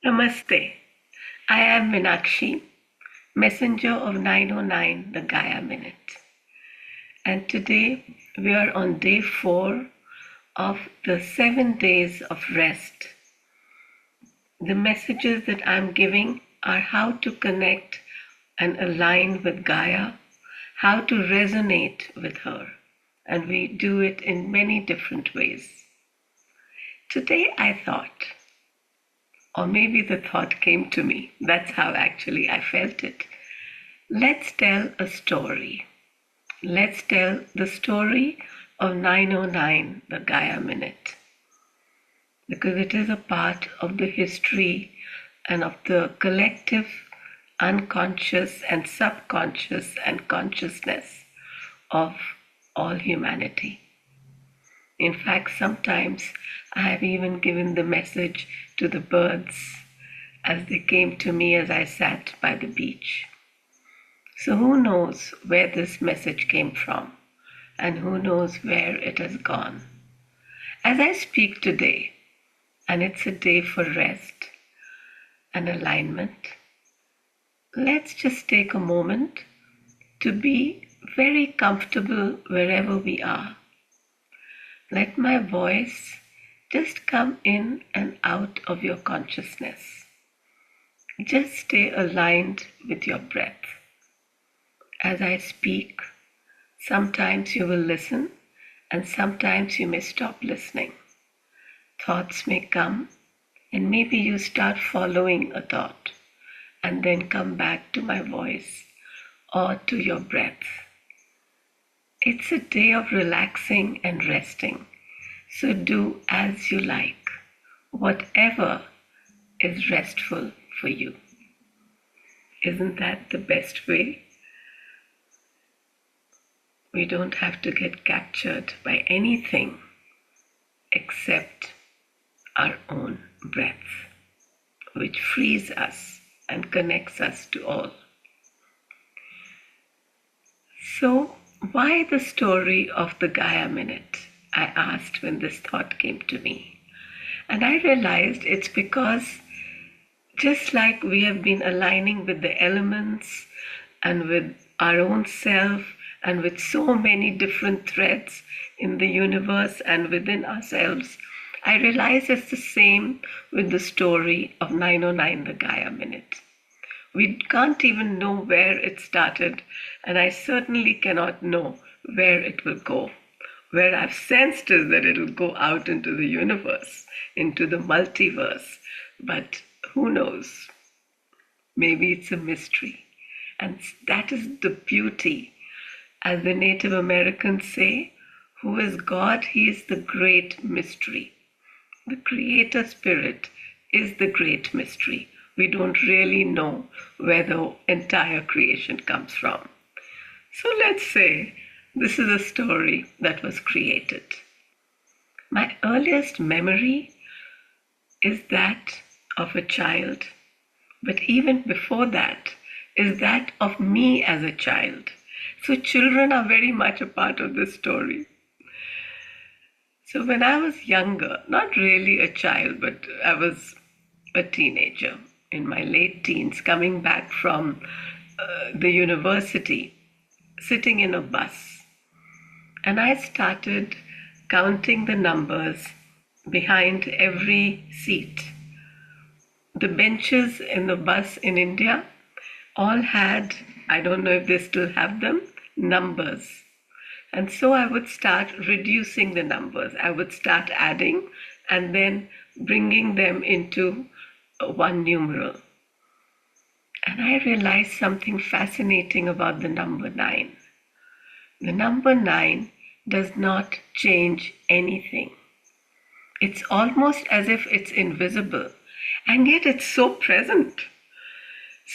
Namaste. I am Meenakshi, messenger of 909, the Gaia Minute. And today we are on day 4 of the 7 days of rest. The messages that I'm giving are how to connect and align with Gaia, how to resonate with her. And we do it in many different ways. Today I thought, or maybe the thought came to me, that's how actually I felt it. Let's tell a story. Let's tell the story of 909, the Gaia Minute, because it is a part of the history and of the collective unconscious and subconscious and consciousness of all humanity. In fact, sometimes I have even given the message to the birds as they came to me as I sat by the beach. So who knows where this message came from, and who knows where it has gone. As I speak today, and it's a day for rest and alignment, let's just take a moment to be very comfortable wherever we are. Let my voice just come in and out of your consciousness. Just stay aligned with your breath. As I speak, sometimes you will listen and sometimes you may stop listening. Thoughts may come and maybe you start following a thought and then come back to my voice or to your breath. It's a day of relaxing and resting, so do as you like, whatever is restful for you. Isn't that the best way? We don't have to get captured by anything except our own breath, which frees us and connects us to all. So, why the story of the Gaia Minute? I asked when this thought came to me. And I realized it's because just like we have been aligning with the elements and with our own self and with so many different threads in the universe and within ourselves, I realize it's the same with the story of 909, the Gaia Minute. We can't even know where it started, and I certainly cannot know where it will go. Where I've sensed is that it'll go out into the universe, into the multiverse, but who knows? Maybe it's a mystery. And that is the beauty. As the Native Americans say, who is God? He is the great mystery. The Creator Spirit is the great mystery. We don't really know where the entire creation comes from. So let's say this is a story that was created. My earliest memory is that of a child, but even before that is that of me as a child. So children are very much a part of this story. So when I was younger, not really a child, but I was a teenager in my late teens, coming back from the university, sitting in a bus. And I started counting the numbers behind every seat. The benches in the bus in India all had, I don't know if they still have them, numbers. And so I would start reducing the numbers. I would start adding and then bringing them into one numeral. And I realized something fascinating about the number 9. The number 9 does not change anything. It's almost as if it's invisible, and yet it's so present.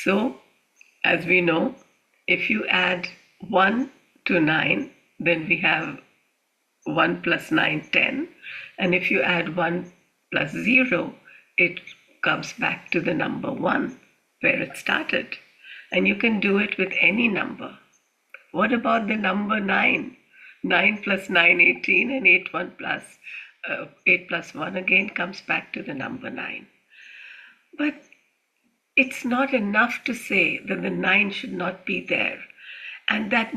So, as we know, if you add 1 to 9, then we have 1 plus 9, 10. And if you add 1 plus 0, it comes back to the number 1, where it started. And you can do it with any number. What about the number 9? 9 plus 9, 18, and 8 plus 1 again comes back to the number 9. But it's not enough to say that the 9 should not be there. And that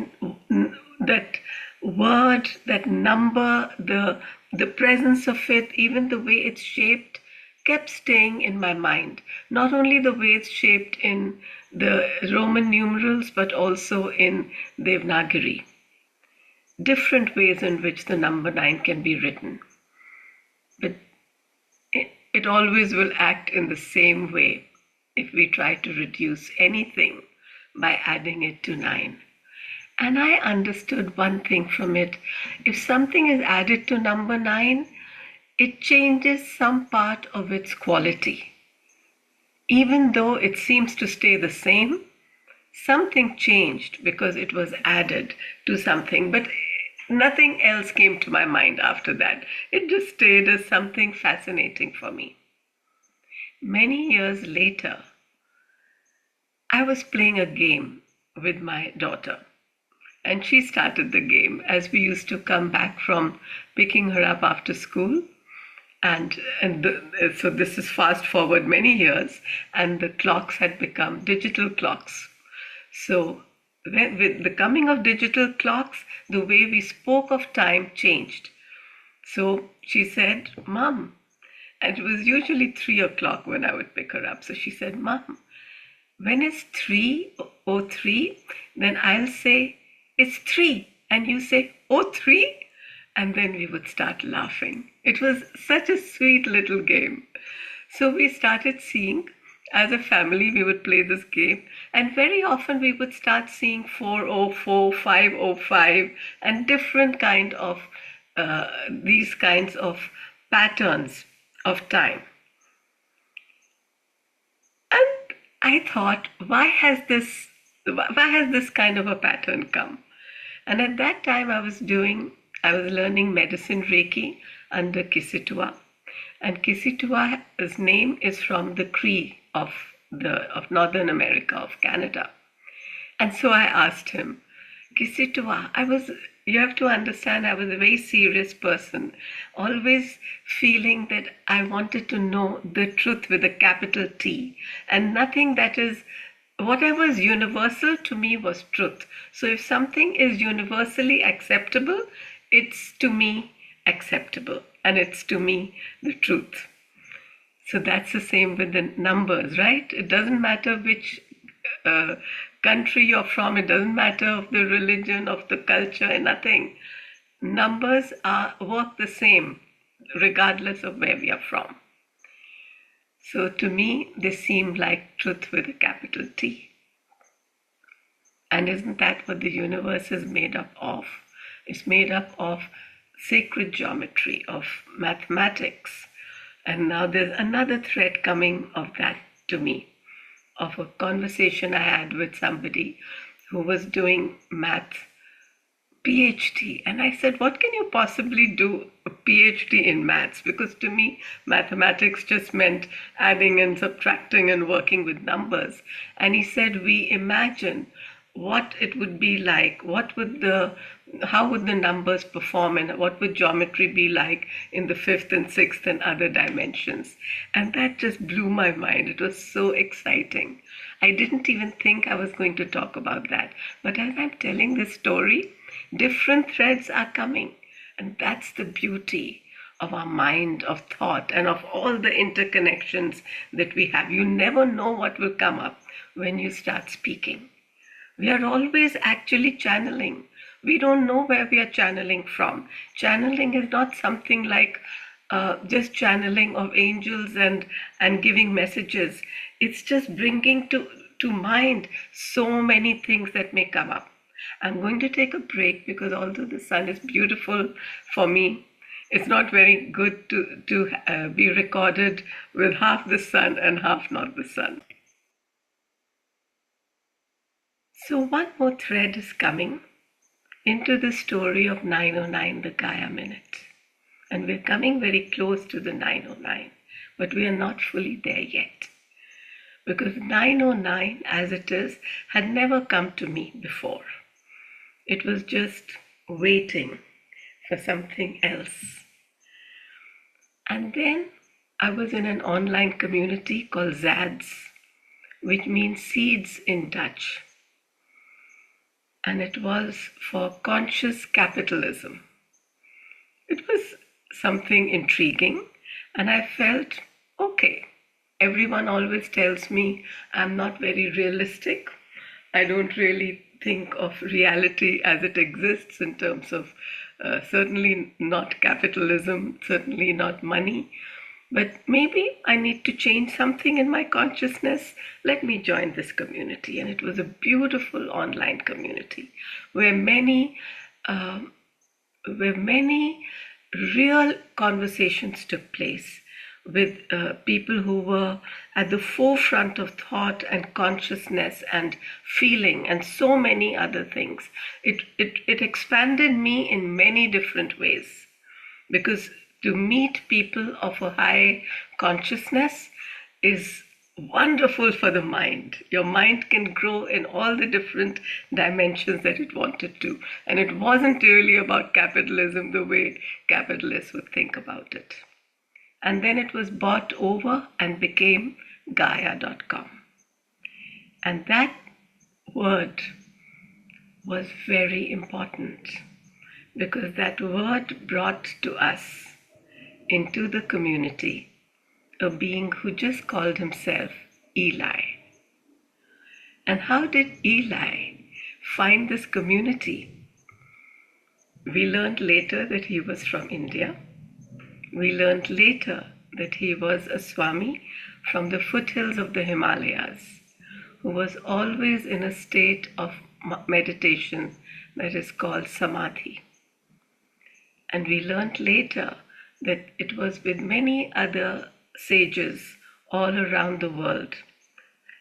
word, that number, the presence of it, even the way it's shaped, kept staying in my mind. Not only the way it's shaped in the Roman numerals, but also in Devanagari. Different ways in which the number 9 can be written. But it always will act in the same way if we try to reduce anything by adding it to 9. And I understood one thing from it. If something is added to number 9, it changes some part of its quality. Even though it seems to stay the same, something changed because it was added to something. But nothing else came to my mind after that. It just stayed as something fascinating for me. Many years later, I was playing a game with my daughter, and she started the game as we used to come back from picking her up after school. So this is fast forward many years, and the clocks had become digital clocks. So with the coming of digital clocks, the way we spoke of time changed. So she said, "Mom," and it was usually 3 o'clock when I would pick her up. So she said, "Mom, when it's 3:03, then I'll say, it's 3. And you say, 03? And then we would start laughing. It was such a sweet little game. So we started seeing, as a family, we would play this game. And very often we would start seeing 4:04, 5:05, and different kind of, these kinds of patterns of time. And I thought, why has this kind of a pattern come? And at that time I was learning medicine Reiki under Kisitua. And Kisitua's name is from the Cree of Northern America, of Canada. And so I asked him, Kisitua, you have to understand, I was a very serious person, always feeling that I wanted to know the truth with a capital T, and nothing that is, whatever is universal to me was truth. So if something is universally acceptable, it's to me acceptable, and it's to me the truth. So that's the same with the numbers, right? It doesn't matter which country you're from, it doesn't matter of the religion, of the culture, nothing. Numbers work the same regardless of where we are from. So to me, they seem like truth with a capital T. And isn't that what the universe is made up of? It's made up of sacred geometry, of mathematics. And now there's another thread coming of that to me, of a conversation I had with somebody who was doing math PhD. And I said, what can you possibly do a PhD in maths? Because to me, mathematics just meant adding and subtracting and working with numbers. And he said, we imagine what it would be like, how would the numbers perform, and what would geometry be like in the 5th and 6th and other dimensions. And that just blew my mind. It was so exciting. I didn't even think I was going to talk about that. But as I'm telling this story, different threads are coming. And that's the beauty of our mind, of thought, and of all the interconnections that we have. You never know what will come up when you start speaking. We are always actually channeling. We don't know where we are channeling from. Channeling is not something like just channeling of angels and giving messages. It's just bringing to mind so many things that may come up. I'm going to take a break because although the sun is beautiful for me, it's not very good to be recorded with half the sun and half not the sun. So one more thread is coming into the story of 909, the Gaia Minute. And we're coming very close to the 909, but we are not fully there yet. Because 909, as it is, had never come to me before. It was just waiting for something else. And then I was in an online community called ZADS, which means seeds in Dutch. And it was for conscious capitalism. It was something intriguing, and I felt, okay, everyone always tells me I'm not very realistic. I don't really think of reality as it exists in terms of certainly not capitalism, certainly not money. But maybe I need to change something in my consciousness. Let me join this community. And it was a beautiful online community where many real conversations took place with people who were at the forefront of thought and consciousness and feeling and so many other things. It expanded me in many different ways, because to meet people of a high consciousness is wonderful for the mind. Your mind can grow in all the different dimensions that it wanted to. And it wasn't really about capitalism the way capitalists would think about it. And then it was bought over and became Gaia.com. And that word was very important, because that word brought to us into the community a being who just called himself Eli. And how did Eli find this community? We learned later that he was from India. We learned later that he was a Swami from the foothills of the Himalayas, who was always in a state of meditation that is called samadhi. And we learned later that it was with many other sages all around the world.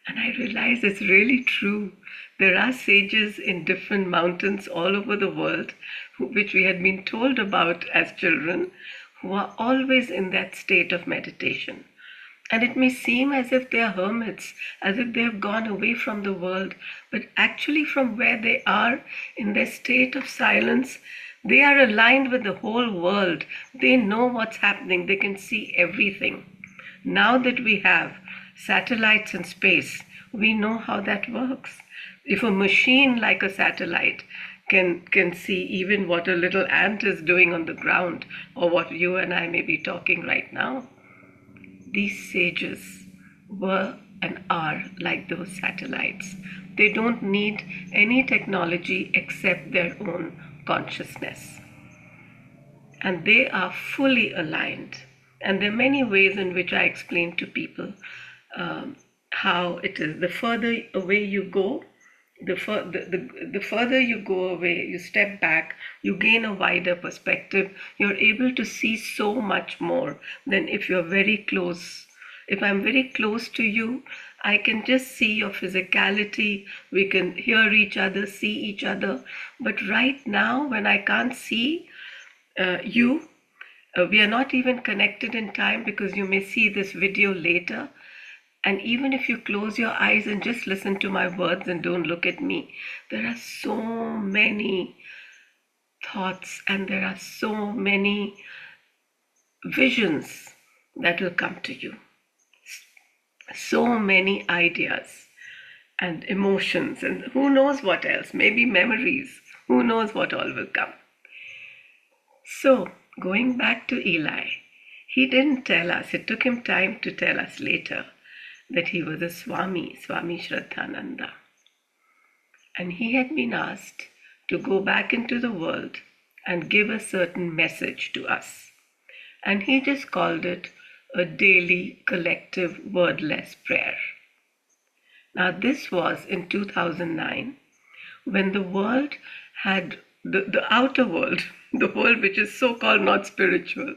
And I realized it's really true. There are sages in different mountains all over the world, which we had been told about as children, who are always in that state of meditation. And it may seem as if they are hermits, as if they have gone away from the world, but actually from where they are in their state of silence, they are aligned with the whole world. They know what's happening. They can see everything. Now that we have satellites in space, we know how that works. If a machine like a satellite can see even what a little ant is doing on the ground, or what you and I may be talking right now, these sages were and are like those satellites. They don't need any technology except their own consciousness. And they are fully aligned. And there are many ways in which I explain to people how it is. The further away you go, the further you go away, you step back, you gain a wider perspective. You're able to see so much more than if you're very close. If I'm very close to you, I can just see your physicality. We can hear each other, see each other. But right now, when I can't see you, we are not even connected in time, because you may see this video later. And even if you close your eyes and just listen to my words and don't look at me, there are so many thoughts and there are so many visions that will come to you. So many ideas and emotions and who knows what else, maybe memories, who knows what all will come. So, going back to Eli, he didn't tell us, it took him time to tell us later that he was a Swami Shraddhananda. And he had been asked to go back into the world and give a certain message to us. And he just called it a daily collective wordless prayer. Now this was in 2009, when the world had, the outer world, the world which is so-called not spiritual,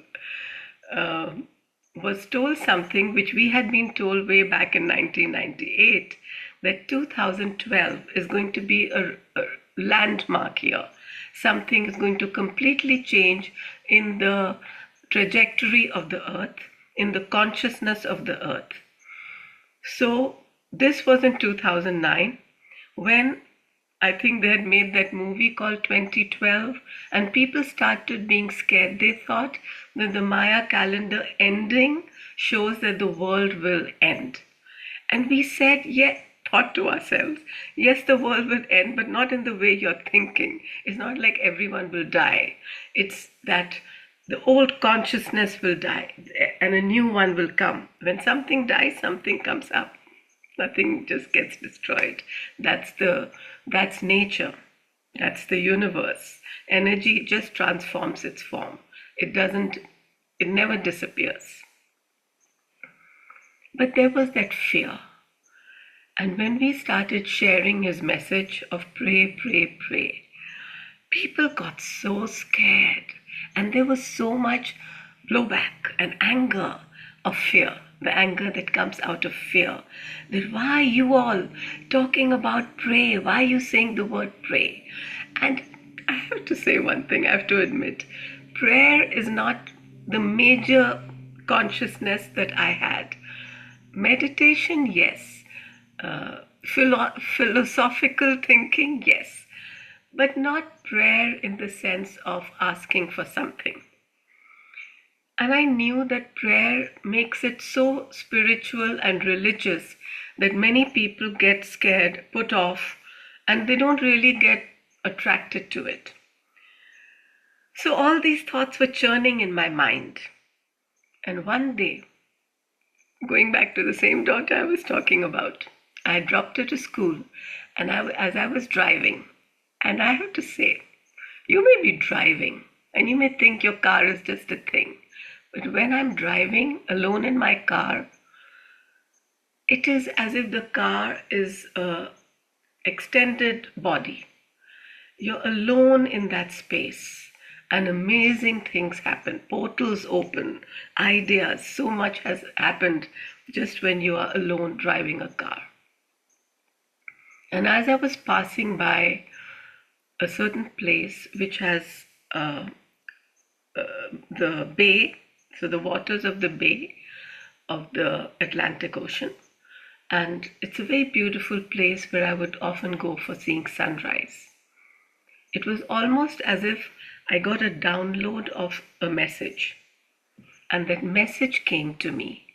was told something which we had been told way back in 1998, that 2012 is going to be a landmark year. Something is going to completely change in the trajectory of the earth, in the consciousness of the earth. So this was in 2009, when I think they had made that movie called 2012, and people started being scared. They thought that the Maya calendar ending shows that the world will end. And we said, yeah, thought to ourselves, yes, the world will end, but not in the way you're thinking. It's not like everyone will die. It's that the old consciousness will die and a new one will come. When something dies, something comes up. Nothing just gets destroyed. That's nature. That's the universe. Energy just transforms its form. It never disappears. But there was that fear. And when we started sharing his message of pray, pray, pray, people got so scared. And there was so much blowback and anger of fear, the anger that comes out of fear. That why are you all talking about pray? Why are you saying the word pray? And I have to say one thing, I have to admit, prayer is not the major consciousness that I had. Meditation, yes. Philosophical thinking, yes. But not prayer in the sense of asking for something. And I knew that prayer makes it so spiritual and religious that many people get scared, put off, and they don't really get attracted to it. So all these thoughts were churning in my mind. And one day, going back to the same daughter I was talking about, I dropped her to school, and as I was driving, and I have to say, you may be driving, and you may think your car is just a thing. But when I'm driving alone in my car, it is as if the car is an extended body. You're alone in that space, and amazing things happen. Portals open, ideas, so much has happened just when you are alone driving a car. And as I was passing by a certain place which has the bay, so the waters of the bay of the Atlantic Ocean. And it's a very beautiful place where I would often go for seeing sunrise. It was almost as if I got a download of a message. And that message came to me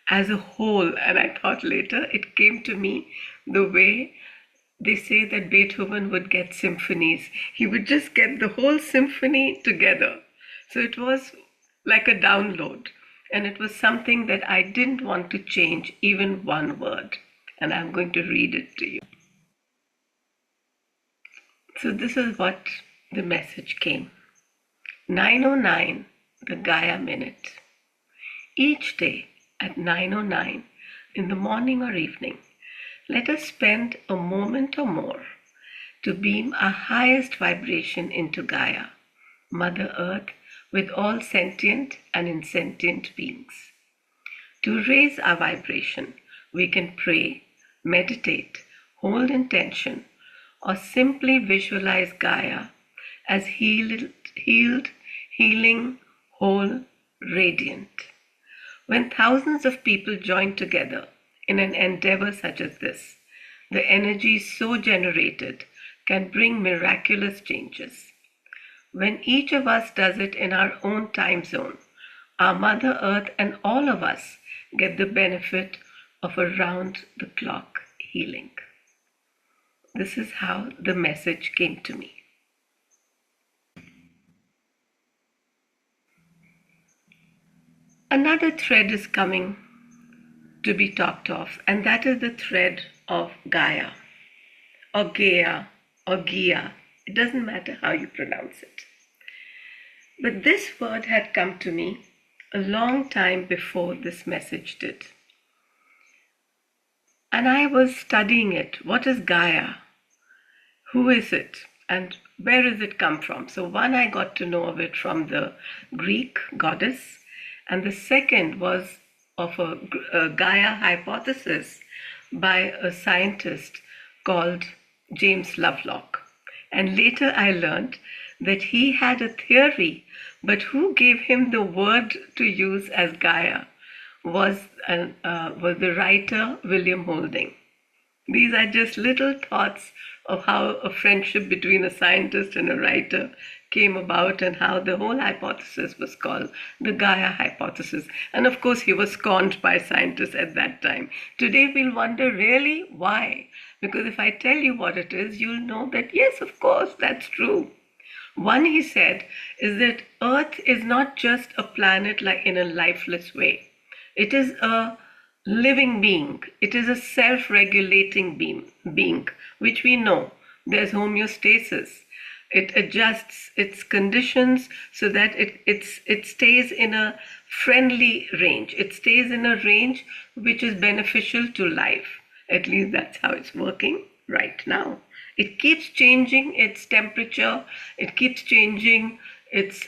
as a whole. And I thought later it came to me the way they say that Beethoven would get symphonies. He would just get the whole symphony together. So it was like a download. And it was something that I didn't want to change even one word. And I'm going to read it to you. So this is what the message came. 9:09, the Gaia Minute. Each day at 9:09 in the morning or evening, let us spend a moment or more to beam our highest vibration into Gaia, Mother Earth, with all sentient and insentient beings. To raise our vibration, we can pray, meditate, hold intention, or simply visualize Gaia as healed, healing, whole, radiant. When thousands of people join together in an endeavor such as this, the energy so generated can bring miraculous changes. When each of us does it in our own time zone, our Mother Earth and all of us get the benefit of around-the-clock healing. This is how the message came to me. Another thread is coming to be talked of, and that is the thread of Gaia, or Gaia, or Gaia. It doesn't matter how you pronounce it. But this word had come to me a long time before this message did. And I was studying it. What is Gaia? Who is it? And where does it come from? So one, I got to know of it from the Greek goddess, and the second was of a Gaia hypothesis by a scientist called James Lovelock. And later I learned that he had a theory, but who gave him the word to use as Gaia was the writer William Holding. These are just little thoughts of how a friendship between a scientist and a writer came about, and how the whole hypothesis was called the Gaia hypothesis. And of course, he was scorned by scientists at that time. Today, we'll wonder really why. Because if I tell you what it is, you'll know that yes, of course, that's true. One, he said, is that Earth is not just a planet like in a lifeless way. It is a living being. It is a self-regulating being, which we know. There's homeostasis. It adjusts its conditions so that it stays in a friendly range. It stays in a range which is beneficial to life. At least that's how it's working right now. It keeps changing its temperature, it keeps changing its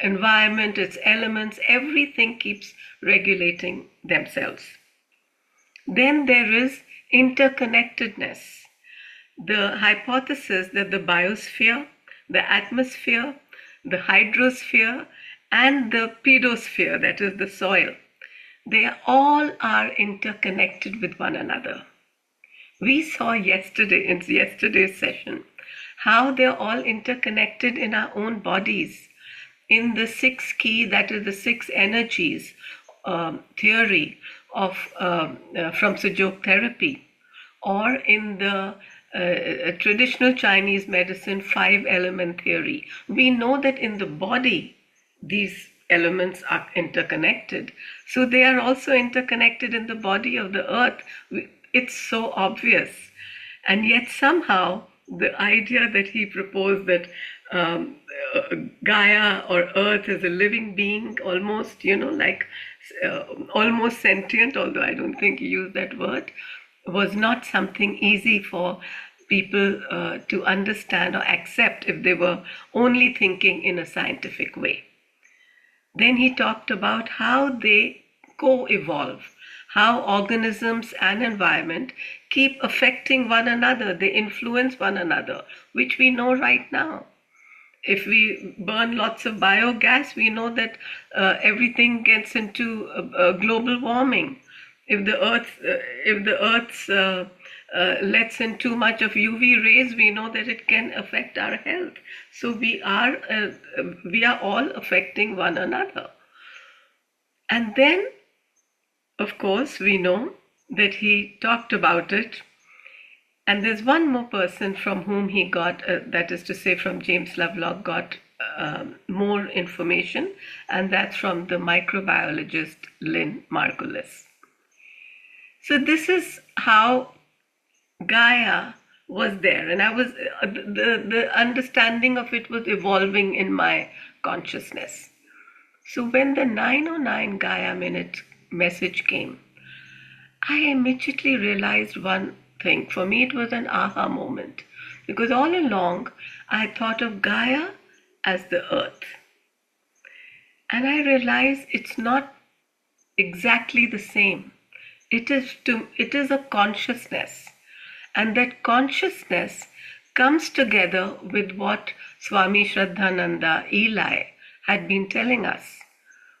environment, its elements, everything keeps regulating themselves. Then there is interconnectedness. The hypothesis that the biosphere, the atmosphere, the hydrosphere, and the pedosphere, that is the soil, they all are interconnected with one another. We saw yesterday, in yesterday's session, how they're all interconnected in our own bodies. In the 6 key, that is the 6 energies theory of from Sujok therapy, or in the traditional Chinese medicine 5-element theory, we know that in the body these elements are interconnected. So they are also interconnected in the body of the earth. It's so obvious. And yet somehow the idea that he proposed that Gaia or Earth is a living being, almost, like almost sentient, although I don't think he used that word, was not something easy for people to understand or accept if they were only thinking in a scientific way. Then he talked about how they co-evolve, how organisms and environment keep affecting one another, they influence one another, which we know right now. If we burn lots of biogas, we know that everything gets into global warming. If the Earth lets in too much of UV rays, we know that it can affect our health. So we are all affecting one another. And then, of course, we know that he talked about it. And there's one more person from whom he got, that is to say from James Lovelock, got more information, and that's from the microbiologist Lynn Margulis. So this is how Gaia was there, and I was the understanding of it was evolving in my consciousness. So when the 909 Gaia Minute message came, I immediately realized one thing. For me, it was an aha moment, because all along I thought of Gaia as the earth, and I realized it's not exactly the same. It is a consciousness, and that consciousness comes together with what Swami Shraddhananda Eli had been telling us,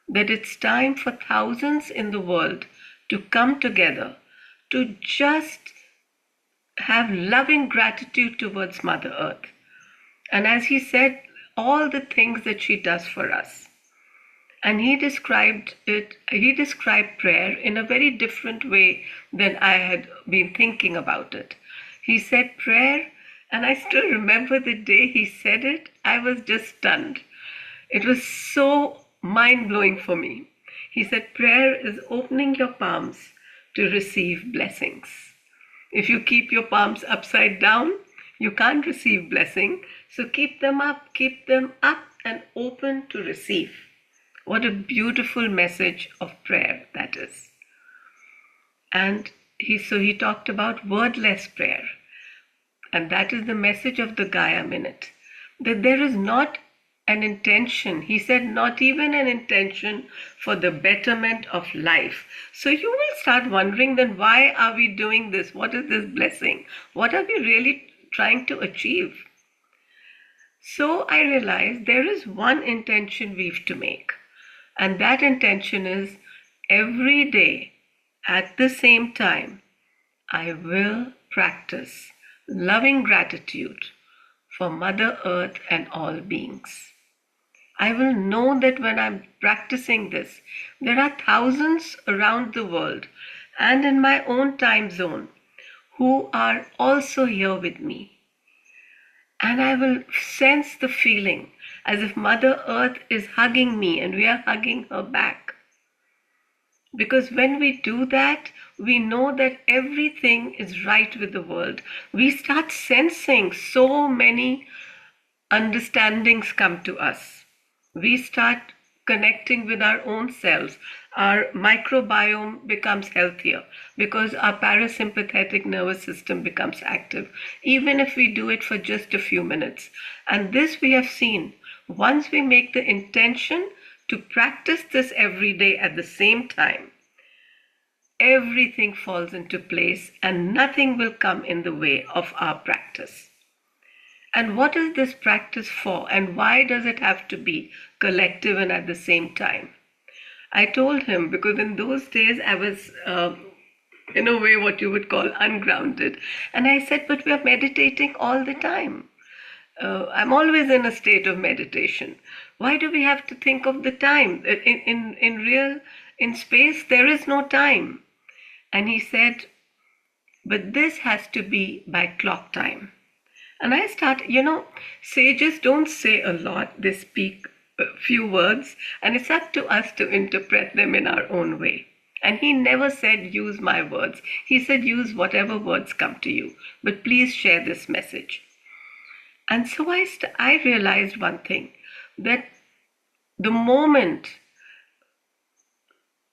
that it's time for thousands in the world to come together to just have loving gratitude towards Mother Earth. And as he said, all the things that she does for us. And he described prayer in a very different way than I had been thinking about it. He said prayer, and I still remember the day he said it, I was just stunned. It was so mind-blowing for me. He said prayer is opening your palms to receive blessings. If you keep your palms upside down, you can't receive blessing. So keep them up and open to receive. What a beautiful message of prayer that is. And he talked about wordless prayer. And that is the message of the Gaia Minute. That there is not an intention, he said, not even an intention for the betterment of life. So you will start wondering, then why are we doing this? What is this blessing? What are we really trying to achieve? So I realized there is one intention we've to make. And that intention is every day at the same time, I will practice loving gratitude for Mother Earth and all beings. I will know that when I'm practicing this, there are thousands around the world and in my own time zone who are also here with me. And I will sense the feeling as if Mother Earth is hugging me and we are hugging her back. Because when we do that, we know that everything is right with the world. We start sensing so many understandings come to us. We start connecting with our own selves. Our microbiome becomes healthier because our parasympathetic nervous system becomes active, even if we do it for just a few minutes. And this we have seen. Once we make the intention to practice this every day at the same time, everything falls into place and nothing will come in the way of our practice. And what is this practice for, and why does it have to be collective and at the same time? I told him because in those days I was, in a way, what you would call ungrounded. And I said, but we are meditating all the time. I'm always in a state of meditation. Why do we have to think of the time? In space, there is no time. And he said, but this has to be by clock time. And I start, sages don't say a lot. They speak a few words, and it's up to us to interpret them in our own way. And he never said, use my words. He said, use whatever words come to you, but please share this message. And so I realized one thing, that the moment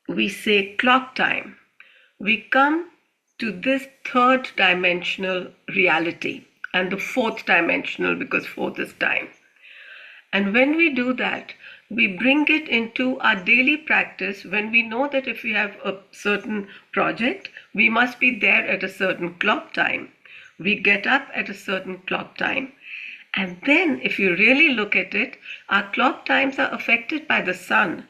we say clock time, we come to this third dimensional reality, and the fourth dimensional, because fourth is time. And when we do that, we bring it into our daily practice when we know that if we have a certain project, we must be there at a certain clock time. We get up at a certain clock time. And then if you really look at it, our clock times are affected by the sun.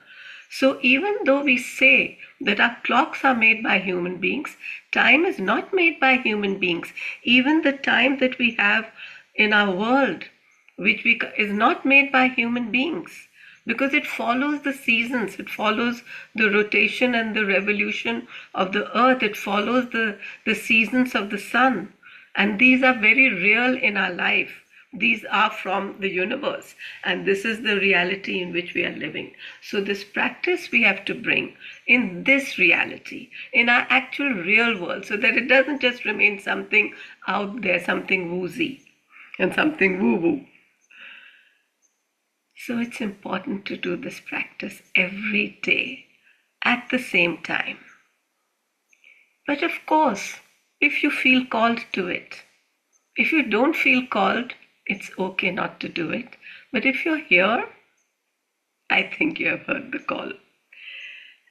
So even though we say that our clocks are made by human beings, time is not made by human beings. Even the time that we have in our world, is not made by human beings, because it follows the seasons, it follows the rotation and the revolution of the earth, it follows the seasons of the sun. And these are very real in our life. These are from the universe, and this is the reality in which we are living. So this practice we have to bring in this reality, in our actual real world, so that it doesn't just remain something out there, something woozy and something woo-woo. So it's important to do this practice every day at the same time. But of course, if you feel called to it, if you don't feel called, it's okay not to do it. But if you're here, I think you have heard the call.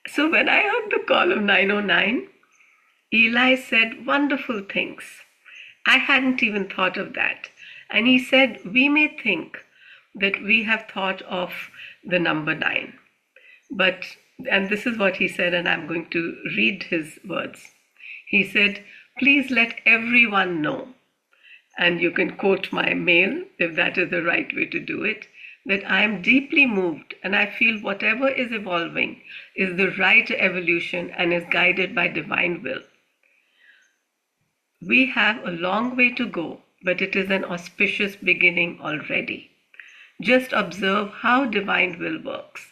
So when I heard the call of 909, Eli said wonderful things. I hadn't even thought of that. And he said, we may think that we have thought of the number 9. And this is what he said, and I'm going to read his words. He said, please let everyone know, and you can quote my mail if that is the right way to do it, that I am deeply moved and I feel whatever is evolving is the right evolution and is guided by divine will. We have a long way to go, but it is an auspicious beginning already. Just observe how divine will works.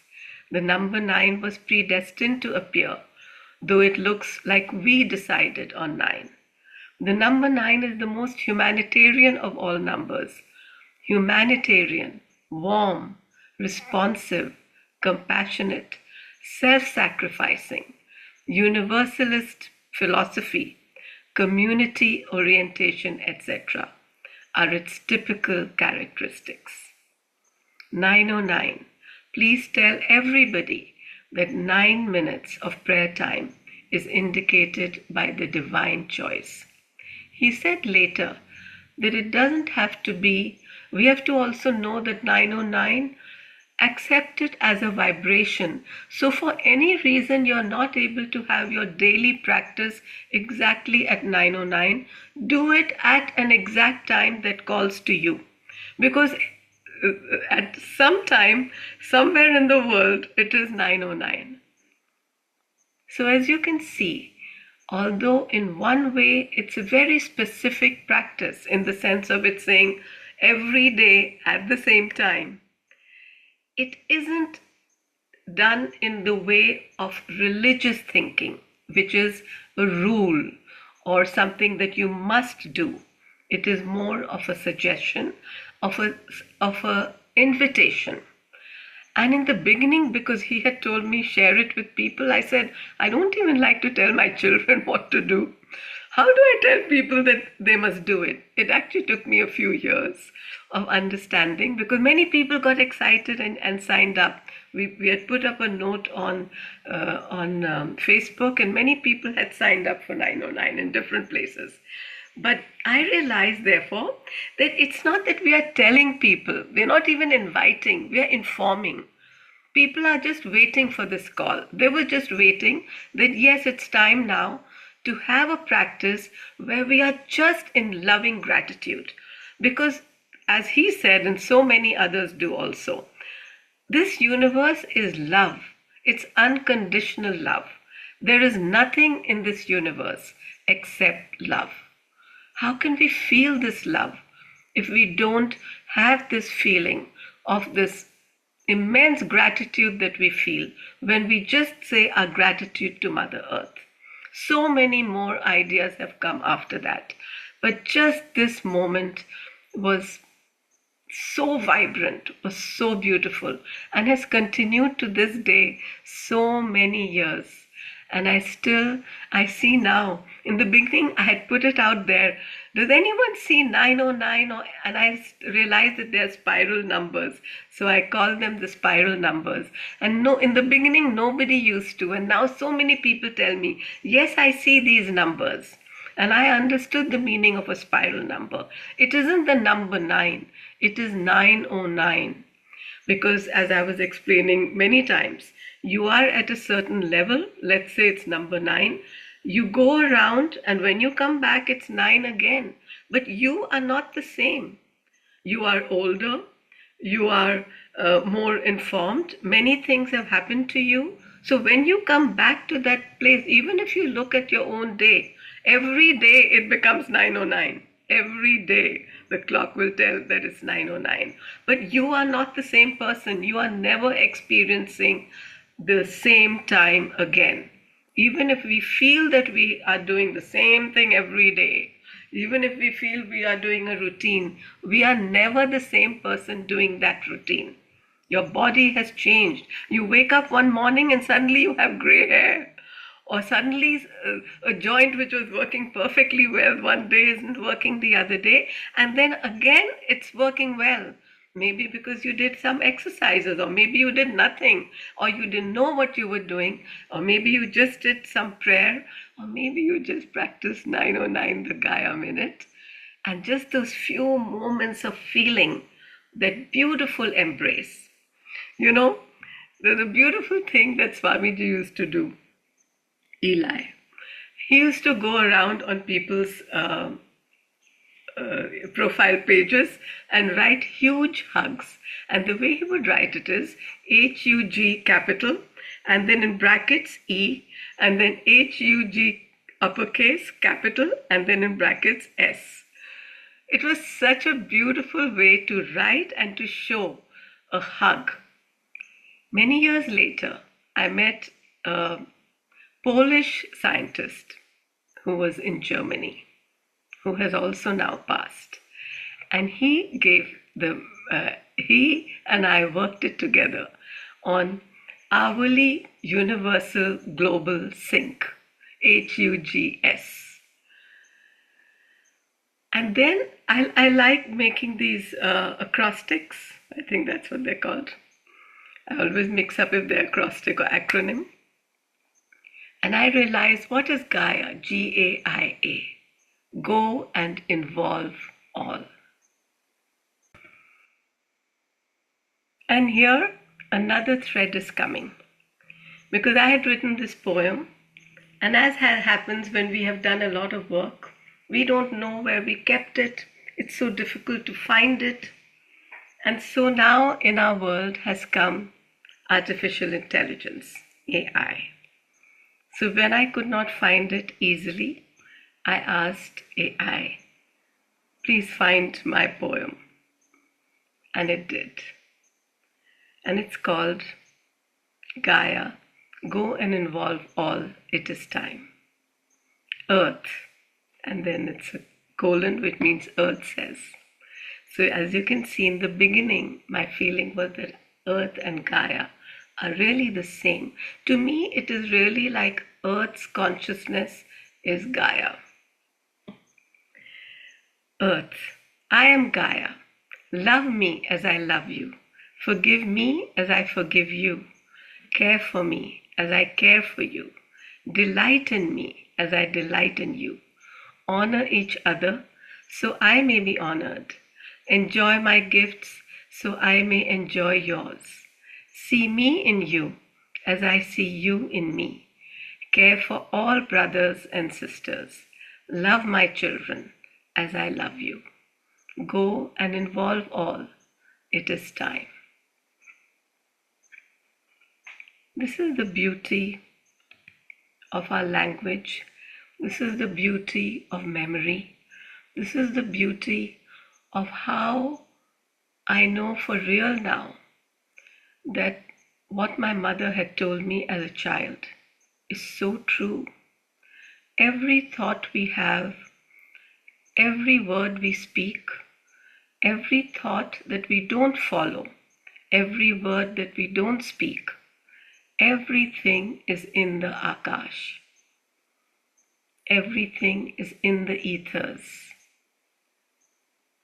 The number 9 was predestined to appear, though it looks like we decided on 9. The number 9 is the most humanitarian of all numbers. Humanitarian, warm, responsive, compassionate, self-sacrificing, universalist philosophy, community orientation, etc. are its typical characteristics. 909. Please tell everybody that 9 minutes of prayer time is indicated by the divine choice. He said later that it doesn't have to be, we have to also know that 909 Accept it as a vibration. So for any reason you're not able to have your daily practice exactly at 9:09, do it at an exact time that calls to you. Because at some time, somewhere in the world, it is 9:09. So as you can see, although in one way it's a very specific practice in the sense of it saying every day at the same time, it isn't done in the way of religious thinking, which is a rule or something that you must do. It is more of a suggestion, of a invitation. And in the beginning, because he had told me share it with people, I said, I don't even like to tell my children what to do. How do I tell people that they must do it? It actually took me a few years of understanding, because many people got excited and signed up. We had put up a note on Facebook, and many people had signed up for 909 in different places. But I realized, therefore, that it's not that we are telling people, we're not even inviting, we are informing. People are just waiting for this call. They were just waiting that, yes, it's time now to have a practice where we are just in loving gratitude. Because, as he said, and so many others do also, this universe is love. It's unconditional love. There is nothing in this universe except love. How can we feel this love if we don't have this feeling of this immense gratitude that we feel when we just say our gratitude to Mother Earth? So many more ideas have come after that. But just this moment was so vibrant, was so beautiful, and has continued to this day so many years. And I see now, in the beginning I had put it out there, does anyone see 909? And I realized that they're spiral numbers, so I call them the spiral numbers. And no, in the beginning nobody used to, and now so many people tell me, yes, I see these numbers. And I understood the meaning of a spiral number. It isn't the number 9, it is 909. Because as I was explaining many times, you are at a certain level, let's say it's number 9, you go around and when you come back it's 9 again. But you are not the same. You are older, you are more informed, many things have happened to you. So when you come back to that place, even if you look at your own day, every day it becomes 909. Every day the clock will tell that it's 909. But you are not the same person. You are never experiencing the same time again. Even if we feel that we are doing the same thing every day, even if we feel we are doing a routine, we are never the same person doing that routine. Your body has changed. You wake up one morning and suddenly you have gray hair. Or suddenly a joint which was working perfectly well one day isn't working the other day. And then again it's working well. Maybe because you did some exercises, or maybe you did nothing, or you didn't know what you were doing, or maybe you just did some prayer, or maybe you just practiced 909, the Gaia Minute. And just those few moments of feeling that beautiful embrace. You know, there's a beautiful thing that Swamiji used to do, Eli. He used to go around on people's profile pages and write huge hugs. And the way he would write it is HUG capital, and then in brackets E, and then HUG uppercase capital, and then in brackets S. It was such a beautiful way to write and to show a hug. Many years later, I met a Polish scientist who was in Germany, who has also now passed. And he and I worked it together on hourly universal global sync, HUGS. And then I like making these acrostics. I think that's what they're called. I always mix up if they're acrostic or acronym. And I realized, what is Gaia? Gaia. Go and involve all. And here another thread is coming. Because I had written this poem, and as happens when we have done a lot of work, we don't know where we kept it. It's so difficult to find it. And so now in our world has come artificial intelligence, AI. So when I could not find it easily, I asked AI, please find my poem. And it did. And it's called Gaia, Go and Involve All, It Is Time. Earth. And then it's a colon, which means Earth says. So as you can see in the beginning, my feeling was that Earth and Gaia are really the same. To me, it is really like Earth's consciousness is Gaia. Earth, I am Gaia. Love me as I love you. Forgive me as I forgive you. Care for me as I care for you. Delight in me as I delight in you. Honor each other so I may be honored. Enjoy my gifts so I may enjoy yours. See me in you as I see you in me. Care for all brothers and sisters. Love my children as I love you. Go and involve all. It is time. This is the beauty of our language. This is the beauty of memory. This is the beauty of how I know for real now that what my mother had told me as a child is so true. Every thought we have, every word we speak, every thought that we don't follow, every word that we don't speak, everything is in the Akash. Everything is in the ethers.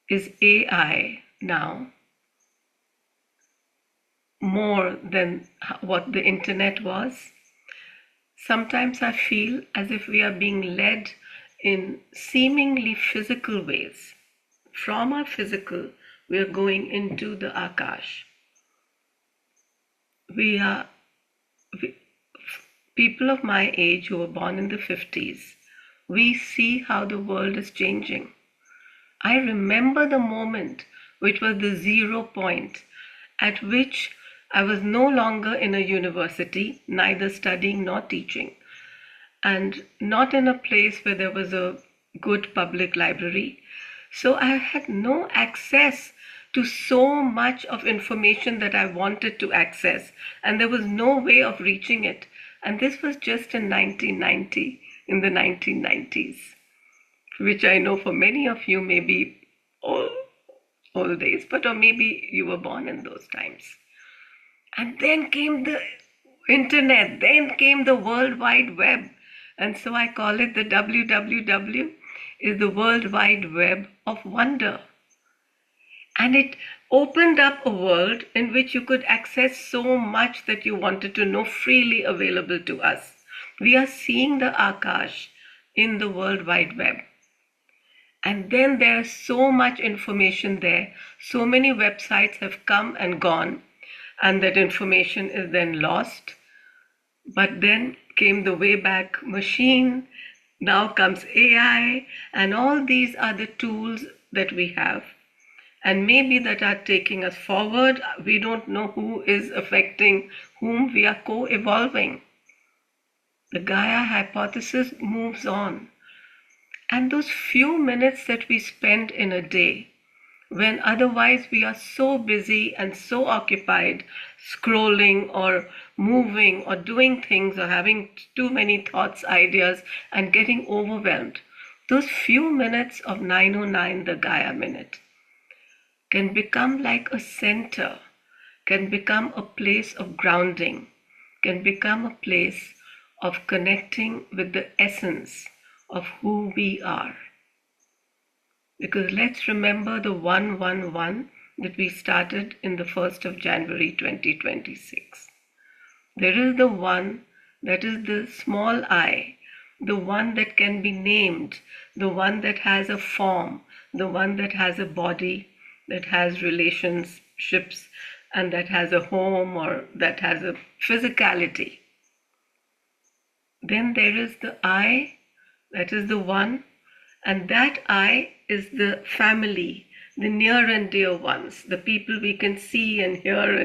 Is AI now more than what the internet was? Sometimes I feel as if we are being led in seemingly physical ways. From our physical, we are going into the Akash. People of my age who were born in the 50s, we see how the world is changing. I remember the moment which was the 0 point at which I was no longer in a university, neither studying nor teaching, and not in a place where there was a good public library. So I had no access to so much of information that I wanted to access, and there was no way of reaching it. And this was just in 1990, in the 1990s, which I know for many of you may be old days, but or maybe you were born in those times. And then came the internet, then came the World Wide Web. And so I call it the WWW, is the World Wide Web of wonder. And it opened up a world in which you could access so much that you wanted to know freely available to us. We are seeing the Akash in the World Wide Web. And then there's so much information there. So many websites have come and gone, and that information is then lost. But then came the Wayback Machine. Now comes AI, and all these are the tools that we have. And maybe that are taking us forward. We don't know who is affecting whom. We are co-evolving. The Gaia hypothesis moves on. And those few minutes that we spend in a day, when otherwise we are so busy and so occupied scrolling or moving or doing things or having too many thoughts, ideas, and getting overwhelmed, those few minutes of 909, the Gaia Minute, can become like a center, can become a place of grounding, can become a place of connecting with the essence of who we are. Because let's remember the 111 that we started in the 1st of January 2026. There is the one that is the small I, the one that can be named, the one that has a form, the one that has a body, that has relationships, and that has a home or that has a physicality. Then there is the I, that is the one, and that I is the family, the near and dear ones, the people we can see and hear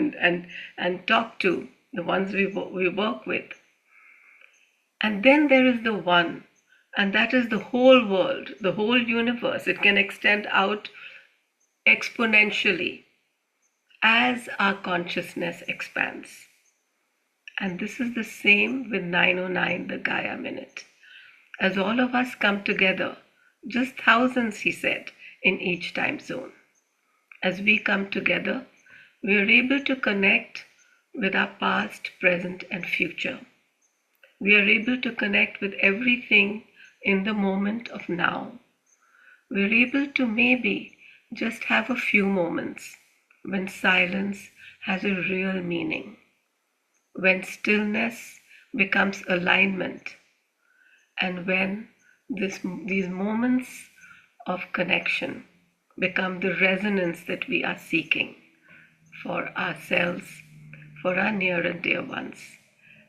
and talk to, the ones we work with. And then there is the one, and that is the whole world, the whole universe. It can extend out exponentially as our consciousness expands. And this is the same with 909, the Gaia Minute. As all of us come together, just thousands, he said, in each time zone. As we come together, we are able to connect with our past, present, and future. We are able to connect with everything in the moment of now. We are able to maybe just have a few moments when silence has a real meaning, when stillness becomes alignment, and when these moments of connection become the resonance that we are seeking for ourselves, for our near and dear ones,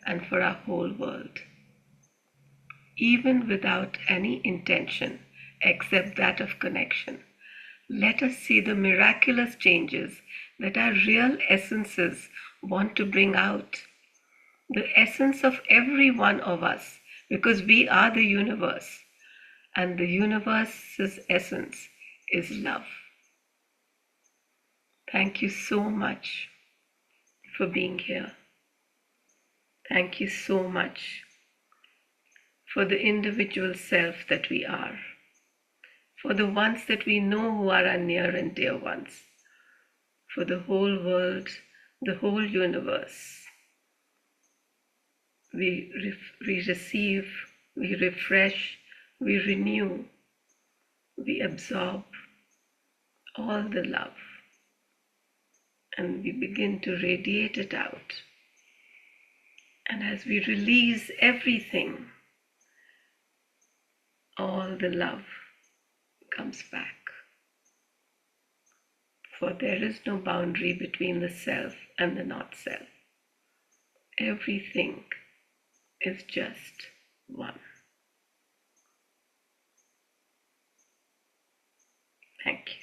and for our whole world. Even without any intention except that of connection, let us see the miraculous changes that our real essences want to bring out. The essence of every one of us, because we are the universe, and the universe's essence is love. Thank you so much for being here. Thank you so much for the individual self that we are, for the ones that we know who are our near and dear ones, for the whole world, the whole universe. We receive, we refresh, we renew, we absorb all the love, and we begin to radiate it out. And as we release everything, all the love comes back. For there is no boundary between the self and the not self. Everything is just one. Thank you.